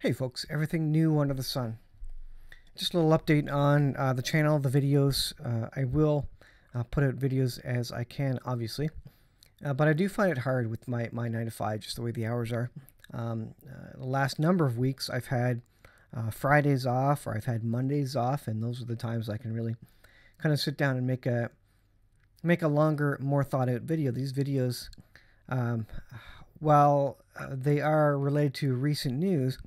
Hey folks, everything new under the sun. Just a little update on the channel, the videos. I will put out videos as I can, obviously. But I do find it hard with my 9 to 5, just the way the hours are. The last number of weeks, I've had Fridays off, or I've had Mondays off, and those are the times I can really kind of sit down and make a longer, more thought out video. These videos, um, while they are related to recent news,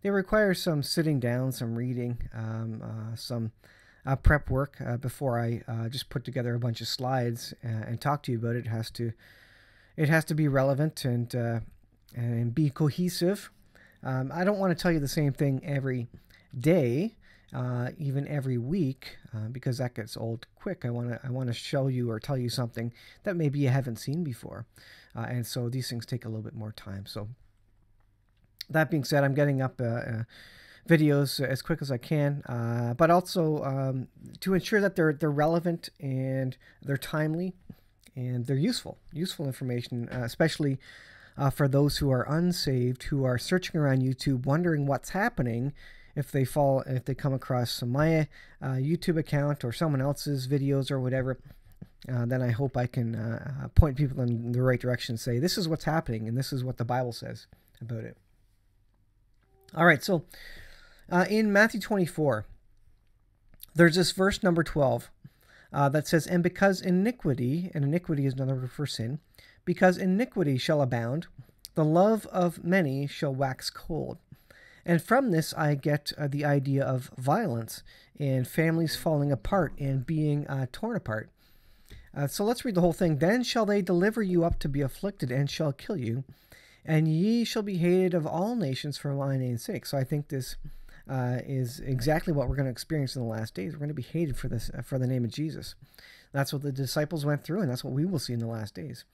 they require some sitting down, some reading, some prep work before I just put together a bunch of slides and talk to you about it. It has to be relevant and be cohesive. I don't want to tell you the same thing every day, even every week, because that gets old quick. I want to show you or tell you something that maybe you haven't seen before, and so these things take a little bit more time. So that being said, I'm getting up videos as quick as I can, but also to ensure that they're relevant and they're timely and they're useful information, especially for those who are unsaved, who are searching around YouTube, wondering what's happening. If they come across my YouTube account or someone else's videos or whatever, then I hope I can point people in the right direction and say, this is what's happening and this is what the Bible says about it. All right, so in Matthew 24, there's this verse number 12 that says, and because iniquity, and iniquity is another word for sin, because iniquity shall abound, the love of many shall wax cold. And from this I get the idea of violence and families falling apart and being torn apart. So let's read the whole thing. Then shall they deliver you up to be afflicted and shall kill you, and ye shall be hated of all nations for my name's sake. So I think this is exactly what we're going to experience in the last days. We're going to be hated for this, for the name of Jesus. That's what the disciples went through, and that's what we will see in the last days.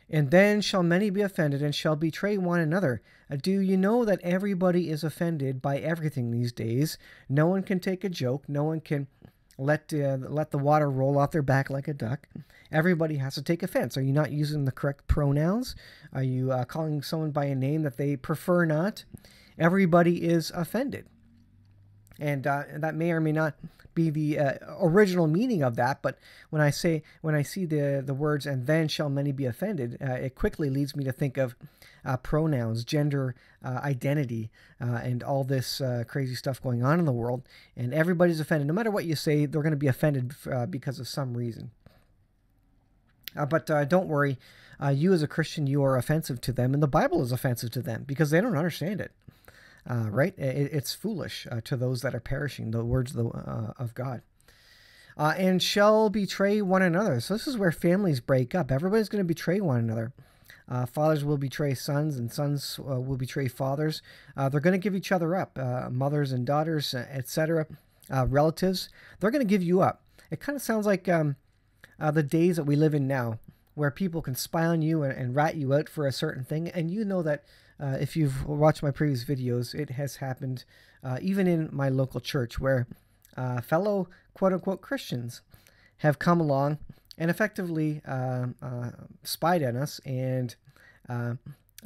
And then shall many be offended and shall betray one another. Do you know that everybody is offended by everything these days? No one can take a joke. No one can let the water roll off their back like a duck. Everybody has to take offense. Are you not using the correct pronouns? Are you calling someone by a name that they prefer not? Everybody is offended. And that may or may not be the original meaning of that, but when I see the words "and then shall many be offended," it quickly leads me to think of pronouns, gender identity, and all this crazy stuff going on in the world. And everybody's offended. No matter what you say, they're going to be offended because of some reason. But don't worry, you as a Christian, you are offensive to them, and the Bible is offensive to them because they don't understand it. Right? It's foolish to those that are perishing, the words of God. And shall betray one another. So this is where families break up. Everybody's going to betray one another. Fathers will betray sons, and sons will betray fathers. They're going to give each other up. Mothers and daughters, etc. Relatives, they're going to give you up. It kind of sounds like the days that we live in now, where people can spy on you and rat you out for a certain thing, and you know that if you've watched my previous videos, it has happened even in my local church, where fellow quote-unquote Christians have come along and effectively spied on us and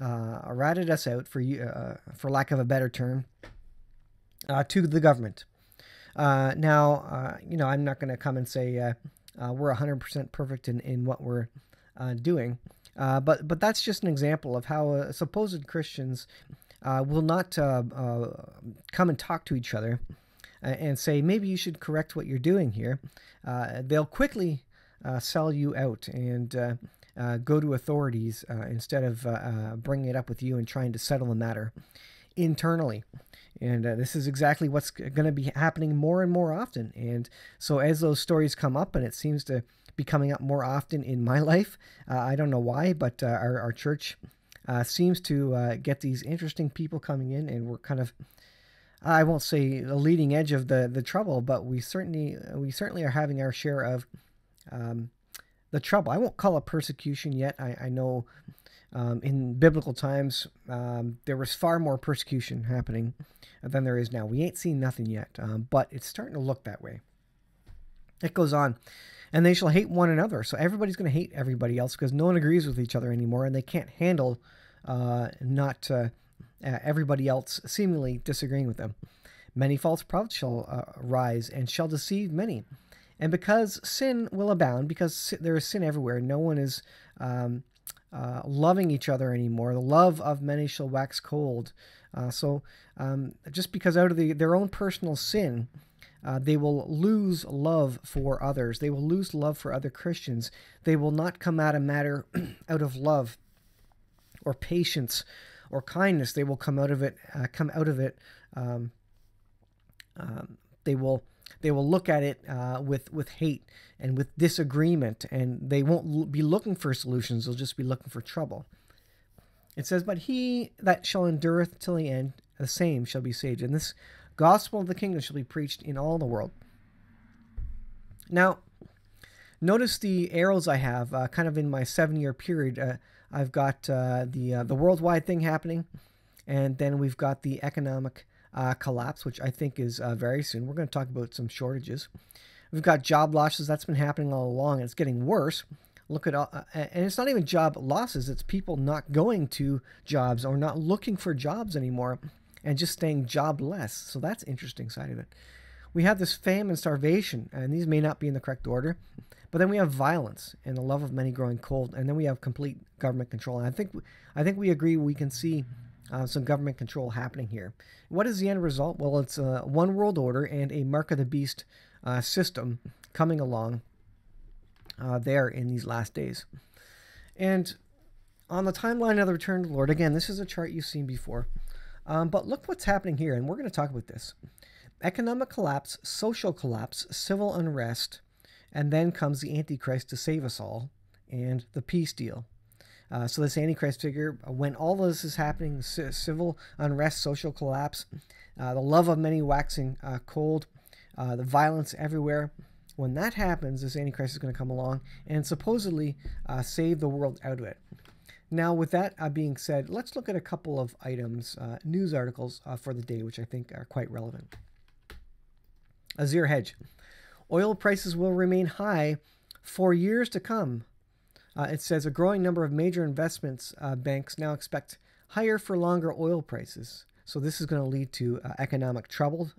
ratted us out, for lack of a better term, to the government. Now, I'm not going to come and say we're 100% perfect in what we're doing. But that's just an example of how supposed Christians will not come and talk to each other and say, maybe you should correct what you're doing here. They'll quickly sell you out and go to authorities instead of bringing it up with you and trying to settle the matter internally. And this is exactly what's going to be happening more and more often. And so as those stories come up, and it seems to be coming up more often in my life, I don't know why, but our church seems to get these interesting people coming in, and we're kind of, I won't say the leading edge of the trouble, but we certainly are having our share of the trouble. I won't call it persecution yet. I know in biblical times there was far more persecution happening than there is now. We ain't seen nothing yet, but it's starting to look that way. It goes on. And they shall hate one another. So everybody's going to hate everybody else because no one agrees with each other anymore, and they can't handle not everybody else seemingly disagreeing with them. Many false prophets shall rise and shall deceive many. And because sin will abound, because there is sin everywhere, no one is loving each other anymore. The love of many shall wax cold. So just because out of their own personal sin, they will lose love for others. They will lose love for other Christians. They will not come at a matter out of love or patience or kindness. They will come out of it. They will look at it with hate and with disagreement, and they won't be looking for solutions. They'll just be looking for trouble. It says, "But he that shall endureth till the end, the same shall be saved. And this gospel of the kingdom shall be preached in all the world." Now, notice the arrows I have kind of in my 7-year period. I've got the worldwide thing happening, and then we've got the economic collapse, which I think is very soon. We're going to talk about some shortages. We've got job losses. That's been happening all along, and it's getting worse. Look at and it's not even job losses. It's people not going to jobs or not looking for jobs anymore and just staying jobless. So that's an interesting side of it. We have this famine, starvation, and these may not be in the correct order. But then we have violence and the love of many growing cold, and then we have complete government control. And I think we agree we can see some government control happening here. What is the end result? Well, it's one world order and a mark of the beast system coming along there in these last days. And on the timeline of the return of the Lord, again, this is a chart you've seen before. But look what's happening here, and we're going to talk about this. Economic collapse, social collapse, civil unrest, and then comes the Antichrist to save us all, and the peace deal. So this Antichrist figure, when all this is happening, civil unrest, social collapse, the love of many waxing cold, the violence everywhere, when that happens, this Antichrist is going to come along and supposedly save the world out of it. Now, with that being said, let's look at a couple of items, news articles for the day, which I think are quite relevant. Azir Hedge. Oil prices will remain high for years to come. It says a growing number of major investments banks now expect higher for longer oil prices. So this is going to lead to economic trouble,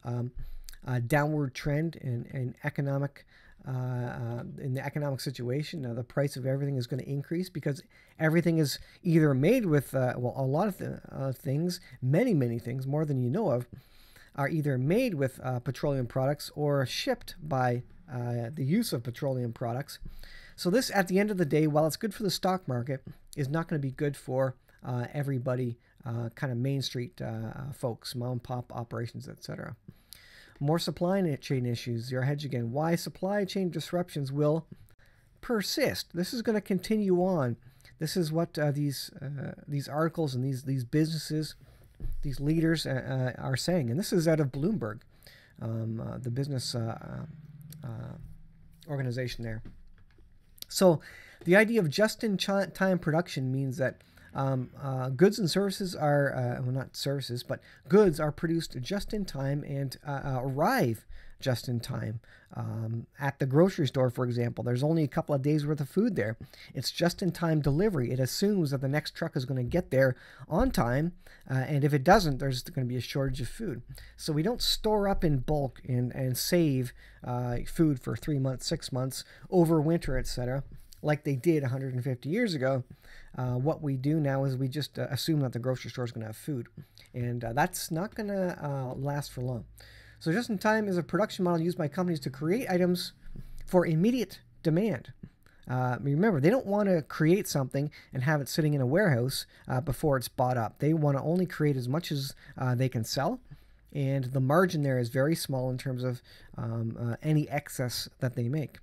downward trend in economic in the economic situation. The price of everything is going to increase because everything is either made with a lot of things, many things, more than you know of, are either made with petroleum products or shipped by the use of petroleum products. So this, at the end of the day, while it's good for the stock market, is not going to be good for everybody, kind of Main Street folks, mom and pop operations, etc. More supply chain issues. Your hedge again. Why supply chain disruptions will persist. This is going to continue on. This is what these articles and these businesses, these leaders are saying. And this is out of Bloomberg, the business organization there. So the idea of just-in-time production means that goods and services are, well, not services, but goods are produced just in time and arrive just in time. At the grocery store, for example, there's only a couple of days worth of food there. It's just-in-time delivery. It assumes that the next truck is going to get there on time, and if it doesn't, there's going to be a shortage of food. So we don't store up in bulk and save food for 3 months, 6 months, over winter, etc., like they did 150 years ago. What we do now is we just assume that the grocery store is going to have food, and that's not going to last for long. So just-in-time is a production model used by companies to create items for immediate demand. Remember, they don't want to create something and have it sitting in a warehouse before it's bought up. They want to only create as much as they can sell, and the margin there is very small in terms of any excess that they make.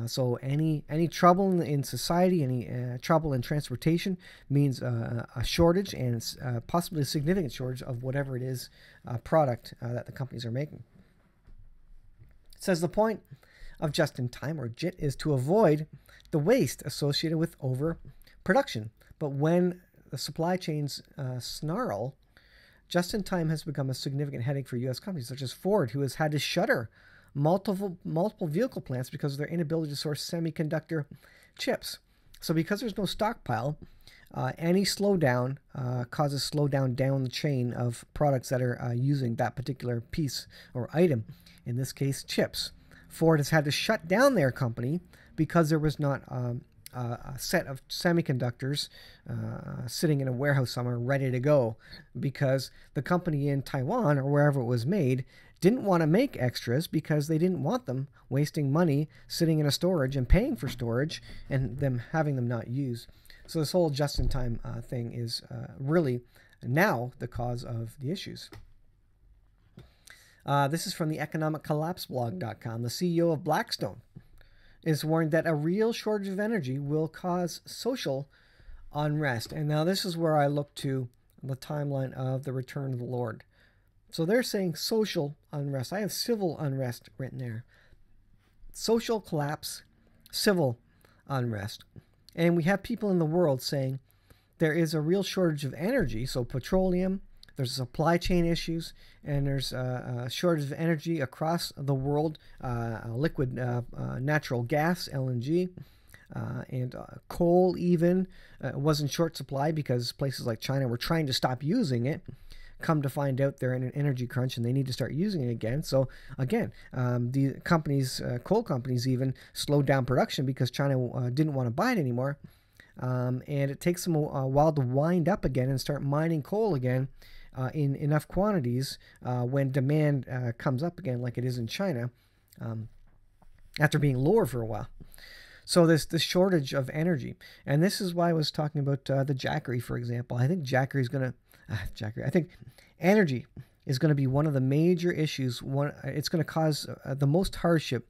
So any trouble in society, any trouble in transportation means a shortage, and possibly a significant shortage of whatever it is product that the companies are making. It says the point of just-in-time, or JIT, is to avoid the waste associated with overproduction. But when the supply chains snarl, just-in-time has become a significant headache for U.S. companies such as Ford, who has had to shutter multiple vehicle plants because of their inability to source semiconductor chips. So because there's no stockpile, any slowdown causes slowdown down the chain of products that are using that particular piece or item. In this case, chips. Ford has had to shut down their company because there was not a set of semiconductors sitting in a warehouse somewhere ready to go, because the company in Taiwan or wherever it was made didn't want to make extras because they didn't want them wasting money sitting in a storage and paying for storage and them having them not used. So this whole just-in-time thing is really now the cause of the issues. This is from the economiccollapseblog.com. The CEO of Blackstone is warned that a real shortage of energy will cause social unrest. And now this is where I look to the timeline of the return of the Lord. So they're saying social unrest. I have civil unrest written there. Social collapse, civil unrest. And we have people in the world saying there is a real shortage of energy, so petroleum, there's supply chain issues, and there's a shortage of energy across the world, liquid natural gas, LNG, and coal even was in short supply because places like China were trying to stop using it. Come to find out they're in an energy crunch and they need to start using it again. So again, the companies, coal companies even, slowed down production because China didn't want to buy it anymore. And it takes them a while to wind up again and start mining coal again in enough quantities when demand comes up again, like it is in China, after being lower for a while. So this shortage of energy, and this is why I was talking about the Jackery, for example. I think Jackery is going to I think energy is going to be one of the major issues. It's going to cause the most hardship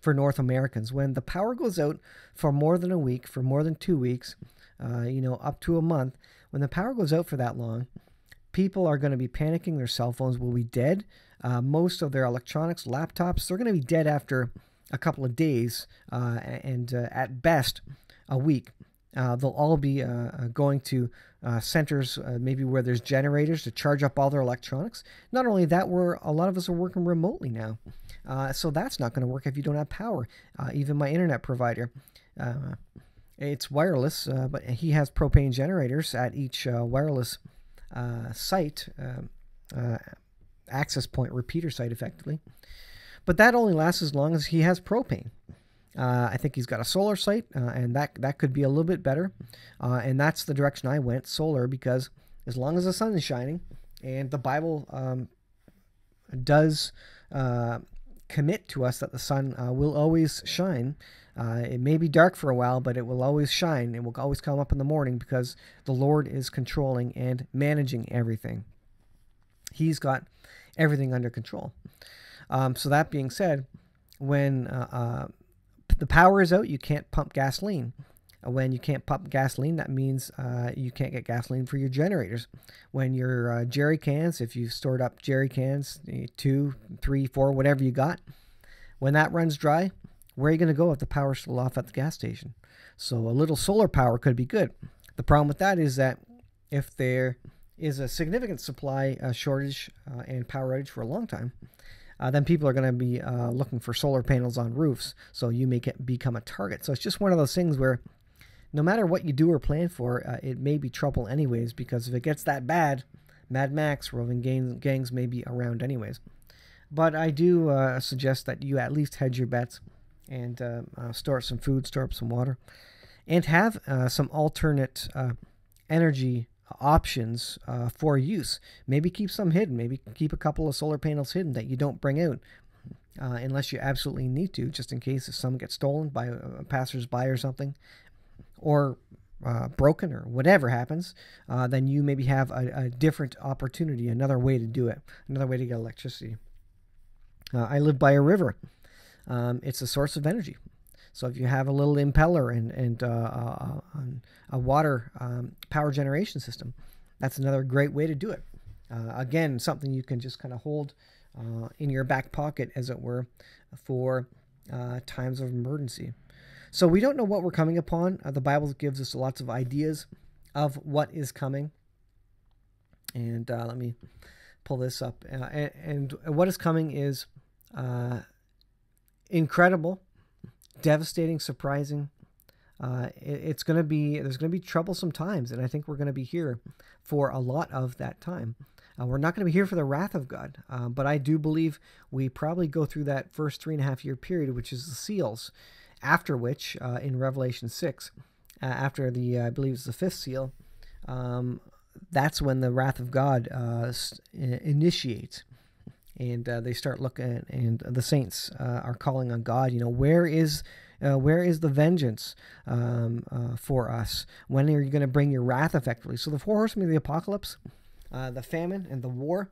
for North Americans. When the power goes out for more than a week, for more than 2 weeks, up to a month, when the power goes out for that long, people are going to be panicking. Their cell phones will be dead. Most of their electronics, laptops, they're going to be dead after a couple of days, and at best a week. They'll all be going to centers, maybe where there's generators to charge up all their electronics. Not only that, a lot of us are working remotely now. So that's not going to work if you don't have power. Even my internet provider, it's wireless, but he has propane generators at each wireless site, access point, repeater site effectively. But that only lasts as long as he has propane. I think he's got a solar site, and that could be a little bit better. And that's the direction I went, solar, because as long as the sun is shining, and the Bible does commit to us that the sun will always shine. It may be dark for a while, but it will always shine. It will always come up in the morning because the Lord is controlling and managing everything. He's got everything under control. So that being said, when the power is out, you can't pump gasoline. When you can't pump gasoline, that means you can't get gasoline for your generators. When your jerry cans, if you've stored up jerry cans, 2, 3, 4, whatever you got, when that runs dry, where are you going to go if the power's still off at the gas station? So a little solar power could be good. The problem with that is that if there is a significant supply shortage and power outage for a long time, then people are going to be looking for solar panels on roofs, so you may become a target. So it's just one of those things where no matter what you do or plan for, it may be trouble anyways, because if it gets that bad, Mad Max, roving gangs may be around anyways. But I do suggest that you at least hedge your bets and store up some food, store up some water, and have some alternate energy options for use. Maybe keep some hidden. Maybe keep a couple of solar panels hidden that you don't bring out unless you absolutely need to, just in case if some gets stolen by a passersby or something, or broken or whatever happens, then you maybe have a different opportunity, another way to do it, another way to get electricity. I live by a river. It's a source of energy. So if you have a little impeller and a water power generation system, that's another great way to do it. Again, something you can just kind of hold in your back pocket, as it were, for times of emergency. So we don't know what we're coming upon. The Bible gives us lots of ideas of what is coming. And let me pull this up. And what is coming is incredible, devastating, surprising, there's going to be troublesome times, and I think we're going to be here for a lot of that time. We're not going to be here for the wrath of God, but I do believe we probably go through that first 3.5-year period, which is the seals, after which, in Revelation 6, after I believe it's the 5th seal, that's when the wrath of God initiates. And they start looking, and the saints are calling on God. Where is the vengeance for us? When are you going to bring your wrath effectively? So the 4 horsemen of the apocalypse, the famine and the war,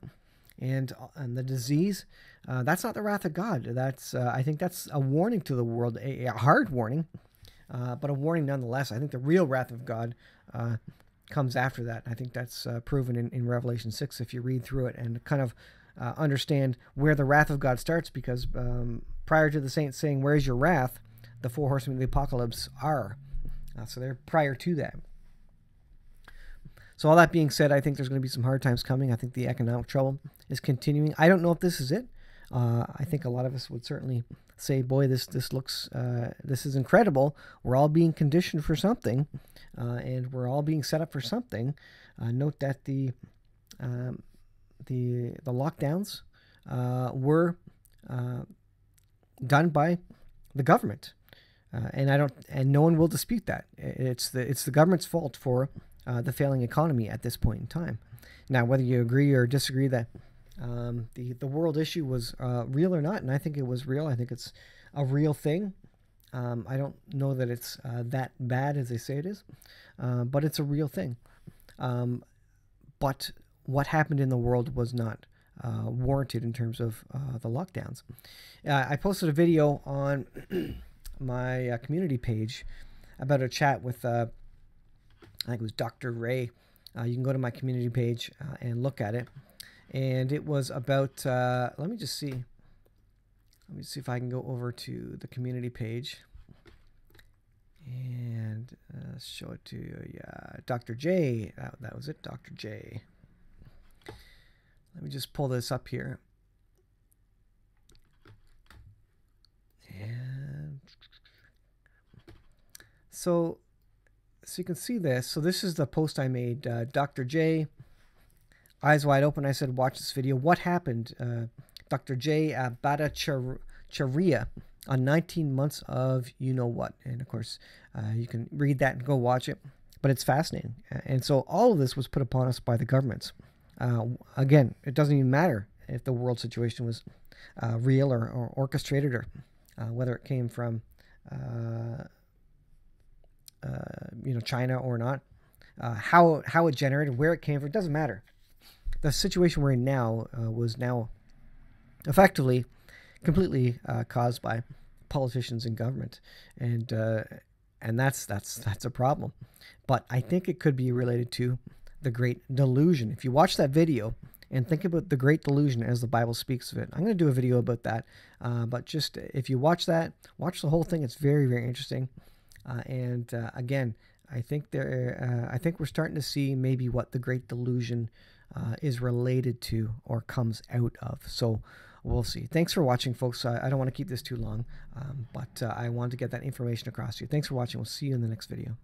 and the disease, that's not the wrath of God. I think that's a warning to the world, a hard warning, but a warning nonetheless. I think the real wrath of God comes after that. I think that's proven in Revelation 6 if you read through it and kind of understand where the wrath of God starts, because prior to the saints saying, "Where's your wrath?" the 4 horsemen of the apocalypse are. So they're prior to that. So all that being said, I think there's going to be some hard times coming. I think the economic trouble is continuing. I don't know if this is it. I think a lot of us would certainly say, boy, this is incredible. We're all being conditioned for something, and we're all being set up for something. Note that the lockdowns were done by the government, and no one will dispute that. It's the government's fault for the failing economy at this point in time. Now, whether you agree or disagree that the world issue was real or not, and I think it was real. I think it's a real thing. I don't know that it's that bad as they say it is, but it's a real thing. But what happened in the world was not warranted in terms of the lockdowns. I posted a video on my community page about a chat with, I think it was Dr. Ray. You can go to my community page and look at it. And it was about, let me see if I can go over to the community page and show it to you. Yeah, Dr. J. That was it, Dr. J. Let me just pull this up here. And so you can see this. So this is the post I made. Dr. J, eyes wide open. I said, watch this video. What happened? Dr. J Bhattacharya on 19 months of you-know-what. And of course, you can read that and go watch it. But it's fascinating. And so all of this was put upon us by the governments. Again, it doesn't even matter if the world situation was real or orchestrated, or whether it came from China or not. How it generated, where it came from, it doesn't matter. The situation we're in now was now effectively completely caused by politicians and government, and that's a problem. But I think it could be related to the Great Delusion. If you watch that video and think about the Great Delusion as the Bible speaks of it, I'm going to do a video about that. But just if you watch that, watch the whole thing. It's very, very interesting. Again, I think we're starting to see maybe what the Great Delusion is related to or comes out of. So we'll see. Thanks for watching, folks. I don't want to keep this too long, but I wanted to get that information across to you. Thanks for watching. We'll see you in the next video.